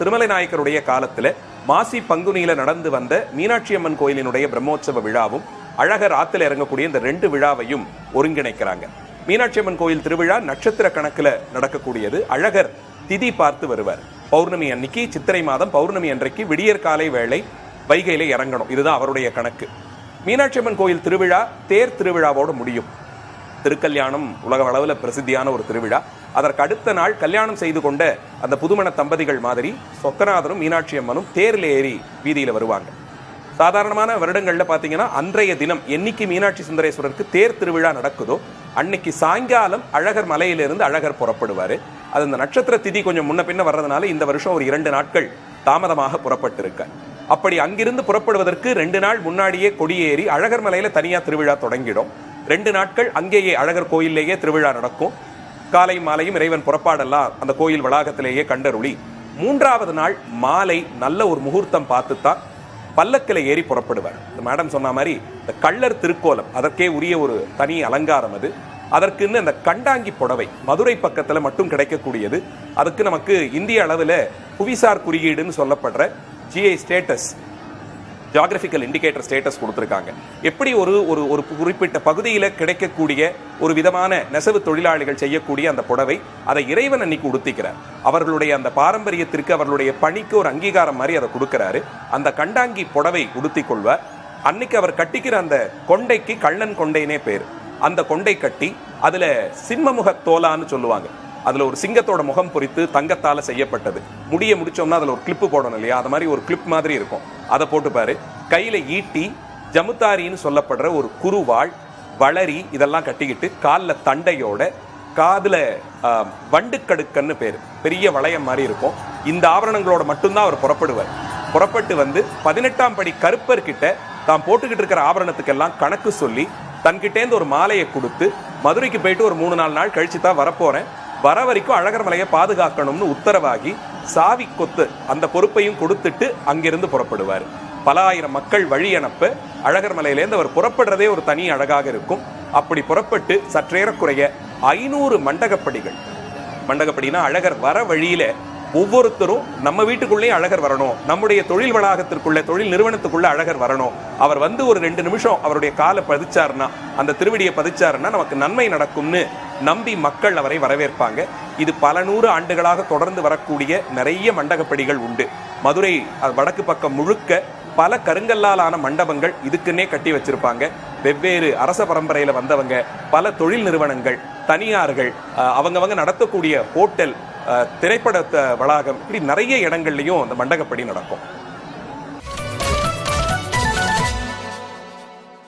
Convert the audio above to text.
திருமலை நாயக்கருடைய காலத்துல மாசி பங்குனியில நடந்து வந்த மீனாட்சி அம்மன் கோயிலினுடைய பிரம்மோற்சவ விழாவும் அழகர் ஆத்துல இறங்கக்கூடிய இந்த 2 விழாவையும் ஒருங்கிணைக்கிறாங்க. மீனாட்சி அம்மன் கோயில் திருவிழா நட்சத்திர கணக்குல நடக்கக்கூடியது. அழகர் திதி பார்த்து வருவார். பௌர்ணமி அன்னைக்கு, சித்திரை மாதம் பௌர்ணமி அன்றைக்கு விடியற் காலை வேளை வைகையில இறங்கணும். இதுதான் அவருடைய கணக்கு. மீனாட்சி அம்மன் கோயில் திருவிழா தேர் திருவிழாவோடு முடியும். திருக்கல்யாணம் உலக அளவில் பிரசித்தியான ஒரு திருவிழா. அதற்கு அடுத்த நாள் கல்யாணம் செய்து கொண்ட அந்த புதுமண தம்பதிகள் மாதிரி சொக்கநாதரும் மீனாட்சி அம்மனும் தேர்ல ஏறி வீதியில வருவாங்க. சாதாரணமான வருடங்கள்ல பாத்தீங்கன்னா அன்றைய தினம் என்னைக்கு மீனாட்சி சுந்தரேஸ்வரருக்கு தேர் திருவிழா நடக்குதோ அன்னைக்கு சாயங்காலம் அழகர் மலையிலிருந்து அழகர் புறப்படுவாரு. அது இந்த நட்சத்திர திதி கொஞ்சம் முன்ன பின்ன வர்றதுனால இந்த வருஷம் ஒரு 2 நாட்கள் தாமதமாக புறப்பட்டிருக்க. அப்படி அங்கிருந்து புறப்படுவதற்கு 2 நாள் முன்னாடியே கொடியேறி அழகர் மலையில தனியா திருவிழா தொடங்கிடும். 2 நாட்கள் அங்கேயே அழகர் கோயிலேயே திருவிழா நடக்கும். காலை மாலையும் இறைவன் புறப்பாடெல்லாம் அந்த கோயில் வளாகத்திலேயே கண்டருளி 3ஆவது நாள் மாலை நல்ல ஒரு முகூர்த்தம் பார்த்துத்தான் பல்லக்கில் ஏறி புறப்படுவார். மேடம் சொன்ன மாதிரி இந்த கள்ளர் திருக்கோலம் அதற்கே உரிய ஒரு தனி அலங்காரம் அது. அதற்குன்னு அந்த கண்டாங்கி புடவை மதுரை பக்கத்துல மட்டும் கிடைக்கக்கூடியது. அதுக்கு நமக்கு இந்திய அளவில் புவிசார் குறியீடுன்னு சொல்லப்படுற GI status, geographical indicator status கொடுத்துருக்காங்க. எப்படி ஒரு ஒரு குறிப்பிட்ட பகுதியில் கிடைக்கக்கூடிய ஒரு விதமான நெசவு தொழிலாளிகள் செய்யக்கூடிய அந்த புடவை அதை இறைவன் அன்னைக்கு உடுத்திக்கிறார். அவர்களுடைய அந்த பாரம்பரியத்திற்கு அவர்களுடைய பணிக்கு ஒரு அங்கீகாரம் மாதிரி அதை கொடுக்கிறாரு. அந்த கண்டாங்கி புடவை உடுத்தி கொள்வார். அன்னைக்கு அவர் கட்டிக்கிற அந்த கொண்டைக்கு கள்ளன் கொண்டைனே பேர். அந்த கொண்டை கட்டி அதுல சிம்மமுக தோலான்னு சொல்லுவாங்க. அதுல ஒரு சிங்கத்தோட முகம் பொறித்து தங்கத்தால செய்யப்பட்டது. முடிய முடிச்சோம்னா அதுல ஒரு கிளிப்பு போடணும் இல்லையா, அது மாதிரி ஒரு கிளிப் மாதிரி இருக்கும். அதை போட்டுப்பாரு. கையில ஈட்டி, ஜமுத்தாரின்னு சொல்லப்படுற ஒரு குருவாள், வளரி இதெல்லாம் கட்டிக்கிட்டு காலில் தண்டையோட, காதுல வண்டுக்கடுக்கன்னு பேரு, பெரிய வளையம் மாதிரி இருக்கும். இந்த ஆபரணங்களோட மட்டும்தான் அவர் புறப்படுவார். புறப்பட்டு வந்து 18ஆம் படி கருப்பர்கிட்ட தான் போட்டுக்கிட்டு இருக்கிற ஆபரணத்துக்கெல்லாம் கணக்கு சொல்லி தன்கிட்டேந்து ஒரு மாலையை கொடுத்து மதுரைக்கு போயிட்டு ஒரு 3-4 நாள் கழிச்சு தான் வரப்போறேன், வர வரைக்கும் அழகர் மலையை பாதுகாக்கணும்னு உத்தரவாகி சாவி கொத்து அந்த பொறுப்பையும் கொடுத்துட்டு அங்கிருந்து புறப்படுவார். பல ஆயிரம் மக்கள் வழி அனுப்ப அழகர் மலையிலேருந்து அவர் புறப்படுறதே ஒரு தனி அழகாக இருக்கும். அப்படி புறப்பட்டு சற்றேறக்குறைய 500 மண்டகப்படிகள், மண்டகப்படினா அழகர் வர வழியில ஒவ்வொருத்தரும் நம்ம வீட்டுக்குள்ளேயும் அழகர் வரணும், நம்முடைய தொழில் வளாகத்திற்குள்ள தொழில் நிறுவனத்துக்குள்ள அழகர் வரணும், அவர் வந்து ஒரு 2 நிமிஷம் அவருடைய காலை பதிச்சாருன்னா, அந்த திருவடியை பதிச்சாருன்னா நமக்கு நன்மை நடக்கும்னு நம்பி மக்கள் அவரை வரவேற்பாங்க. இது பல 100 ஆண்டுகளாக தொடர்ந்து வரக்கூடிய நிறைய மண்டகப்படிகள் உண்டு. மதுரை வடக்கு பக்கம் முழுக்க பல கருங்கல்லாலான மண்டபங்கள் இதுக்குன்னே கட்டி வச்சிருப்பாங்க. வெவ்வேறு அரச பரம்பரையில வந்தவங்க, பல தொழில் நிறுவனங்கள், தனியார்கள், அவங்கவங்க நடத்தக்கூடிய ஹோட்டல், திரைப்பட வளாகம், இப்படி நிறைய இடங்கள்லையும் அந்த மண்டகப்படி நடக்கும்.